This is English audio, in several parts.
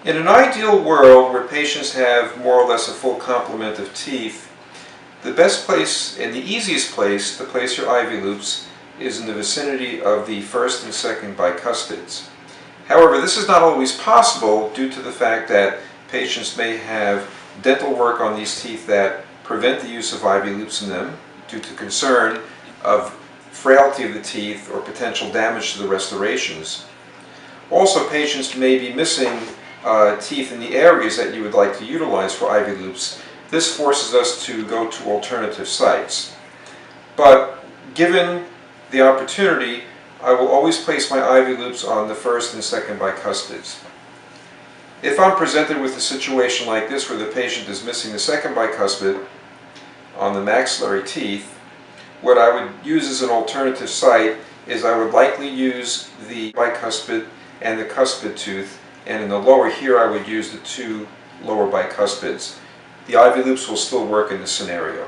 In an ideal world where patients have more or less a full complement of teeth, the best place and the easiest place to place your ivy loops is in the vicinity of the first and second bicuspids. However, this is not always possible due to the fact that patients may have dental work on these teeth that prevent the use of ivy loops in them due to concern of frailty of the teeth or potential damage to the restorations. Also, patients may be missing teeth in the areas that you would like to utilize for ivy loops. This forces us to go to alternative sites. But given the opportunity, I will always place my ivy loops on the first and second bicuspids. If I'm presented with a situation like this where the patient is missing the second bicuspid on the maxillary teeth, what I would use as an alternative site is I would likely use the bicuspid and the cuspid tooth, and in the lower here I would use the two lower bicuspids. The ivy loops will still work in this scenario.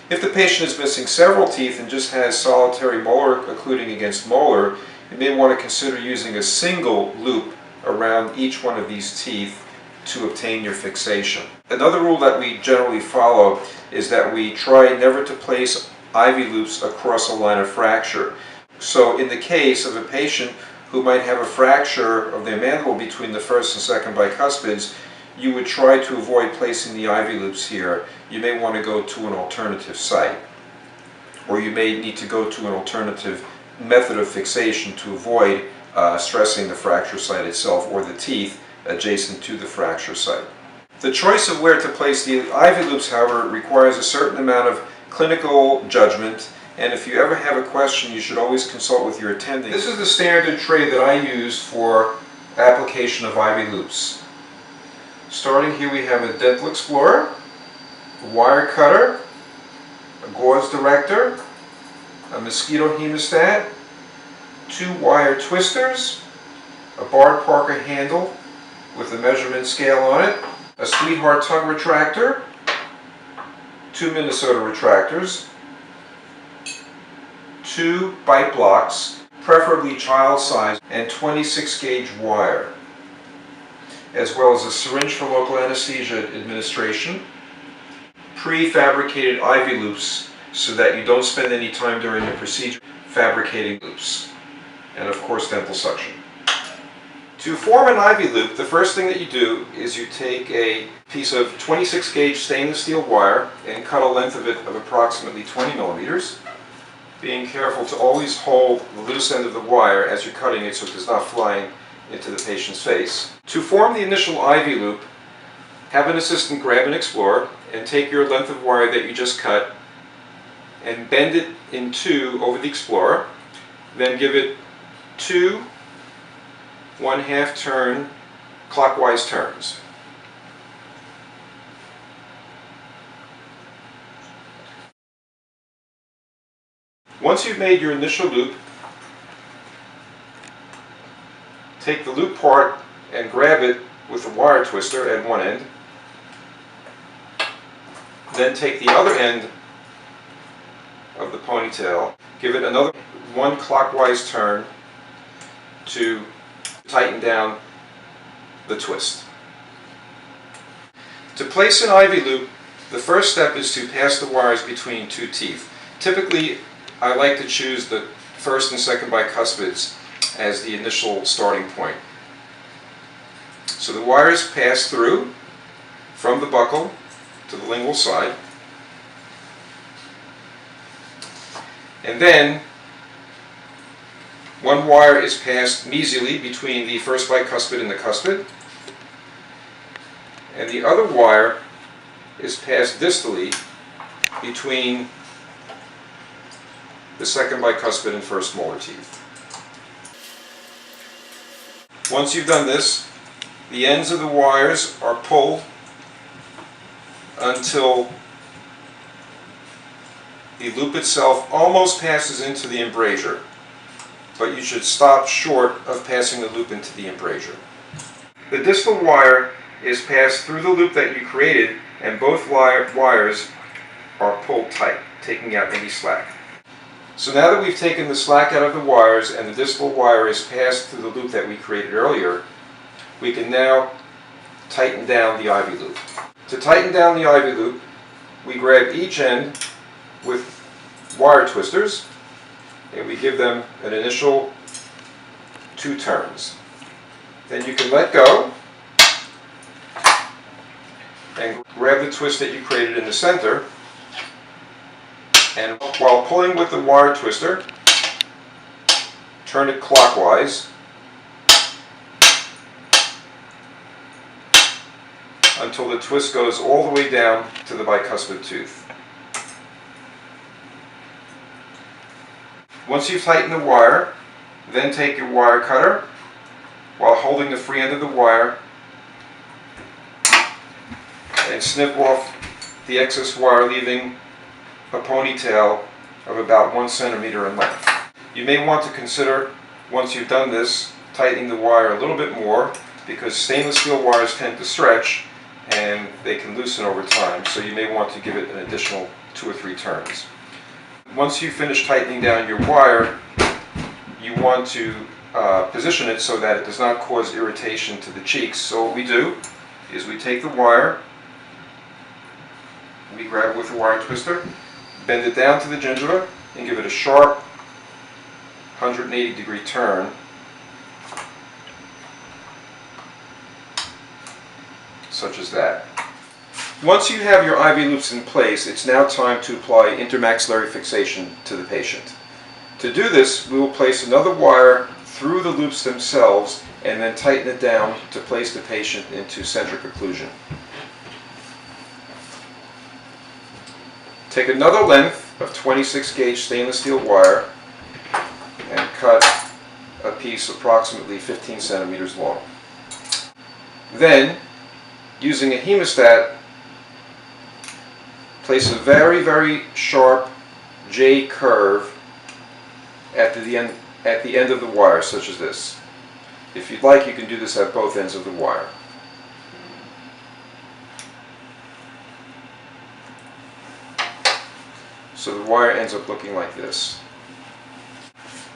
If the patient is missing several teeth and just has solitary molar occluding against molar, you may want to consider using a single loop around each one of these teeth to obtain your fixation. Another rule that we generally follow is that we try never to place ivy loops across a line of fracture. So in the case of a patient who might have a fracture of their mandible between the first and second bicuspids, you would try to avoid placing the ivy loops here. You may want to go to an alternative site, or you may need to go to an alternative method of fixation to avoid stressing the fracture site itself or the teeth adjacent to the fracture site. The choice of where to place the ivy loops, however, requires a certain amount of clinical judgment, and if you ever have a question, you should always consult with your attending. This is the standard tray that I use for application of ivy loops. Starting here, we have a dental explorer, a wire cutter, a gauze director, a mosquito hemostat, 2 wire twisters, a Bart Parker handle with a measurement scale on it, a Sweetheart tongue retractor, 2 Minnesota retractors, 2 bite blocks, preferably child size, and 26 gauge wire, as well as a syringe for local anesthesia administration, prefabricated ivy loops so that you don't spend any time during the procedure fabricating loops, and of course dental suction. To form an ivy loop, the first thing that you do is you take a piece of 26 gauge stainless steel wire and cut a length of it of approximately 20 millimeters, being careful to always hold the loose end of the wire as you're cutting it so it does not fly into the patient's face. To form the initial ivy loop, have an assistant grab an explorer and take your length of wire that you just cut and bend it in 2 over the explorer, then give it 2 1/2 turn clockwise turns. Once you've made your initial loop, take the loop part and grab it with a wire twister at one end. Then take the other end of the ponytail, give it another 1 clockwise turn to tighten down the twist. To place an ivy loop, the first step is to pass the wires between 2 teeth. Typically, I like to choose the first and second bicuspids as the initial starting point. So the wires pass through from the buccal to the lingual side, and then one wire is passed mesially between the first bicuspid and the cuspid, and the other wire is passed distally between the second bicuspid and first molar teeth. Once you've done this, the ends of the wires are pulled until the loop itself almost passes into the embrasure, but you should stop short of passing the loop into the embrasure. The distal wire is passed through the loop that you created, and both wires are pulled tight, taking out any slack. So now that we've taken the slack out of the wires and the distal wire is passed through the loop that we created earlier, we can now tighten down the ivy loop. To tighten down the ivy loop, we grab each end with wire twisters and we give them an initial 2 turns. Then you can let go and grab the twist that you created in the center, and while pulling with the wire twister, turn it clockwise until the twist goes all the way down to the bicuspid tooth. Once you've tightened the wire, then take your wire cutter while holding the free end of the wire and snip off the excess wire, leaving a ponytail of about 1 centimeter in length. You may want to consider, once you've done this, tightening the wire a little bit more, because stainless steel wires tend to stretch and they can loosen over time, so you may want to give it an additional 2 or 3 turns. Once you finish tightening down your wire, you want to position it so that it does not cause irritation to the cheeks. So what we do is we take the wire, we grab it with a wire twister, bend it down to the gingiva, and give it a sharp 180-degree turn, such as that. Once you have your ivy loops in place, it's now time to apply intermaxillary fixation to the patient. To do this, we will place another wire through the loops themselves and then tighten it down to place the patient into centric occlusion. Take another length of 26 gauge stainless steel wire and cut a piece approximately 15 centimeters long. Then, using a hemostat, place a very, very sharp J curve at the end of the wire, such as this. If you'd like, you can do this at both ends of the wire. So the wire ends up looking like this.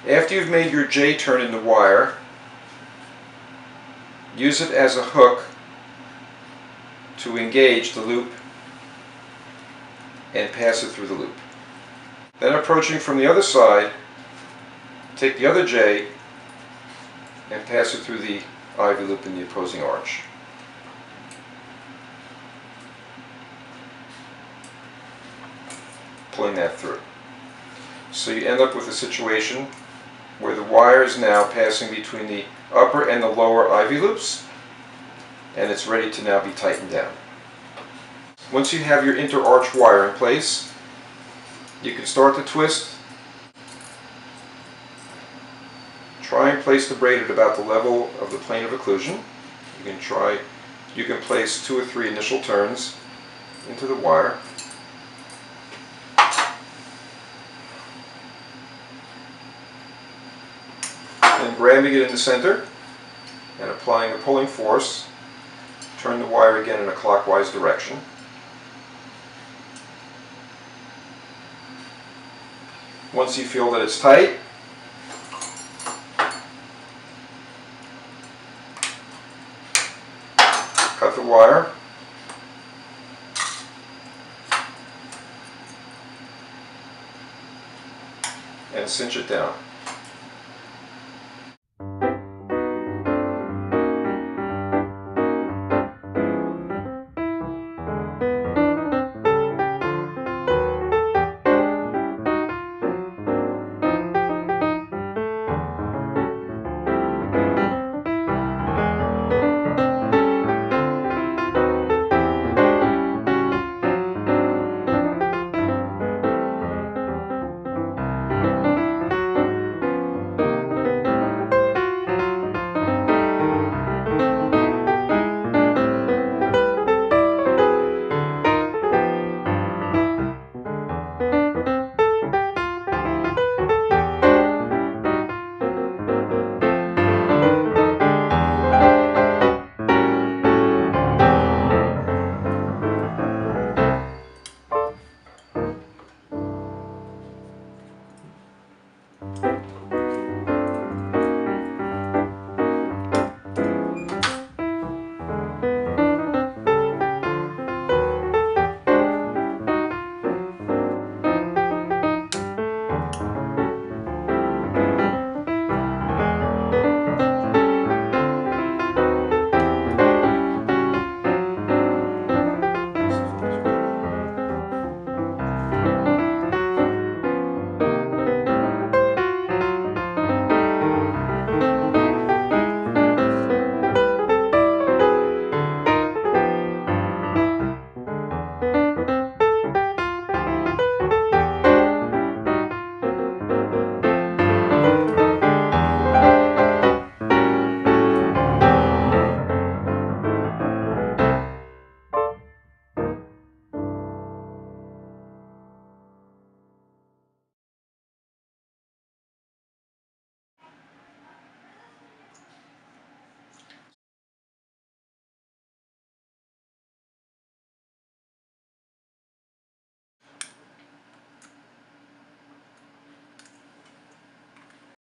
After you've made your J turn in the wire, use it as a hook to engage the loop and pass it through the loop. Then, approaching from the other side, take the other J and pass it through the ivy loop in the opposing arch. Pulling that through. So you end up with a situation where the wire is now passing between the upper and the lower ivy loops, and it's ready to now be tightened down. Once you have your inter-arch wire in place, you can start to twist. Try and place the braid at about the level of the plane of occlusion. You can place 2 or 3 initial turns into the wire. And grabbing it in the center and applying a pulling force, turn the wire again in a clockwise direction. Once you feel that it's tight, cut the wire and cinch it down.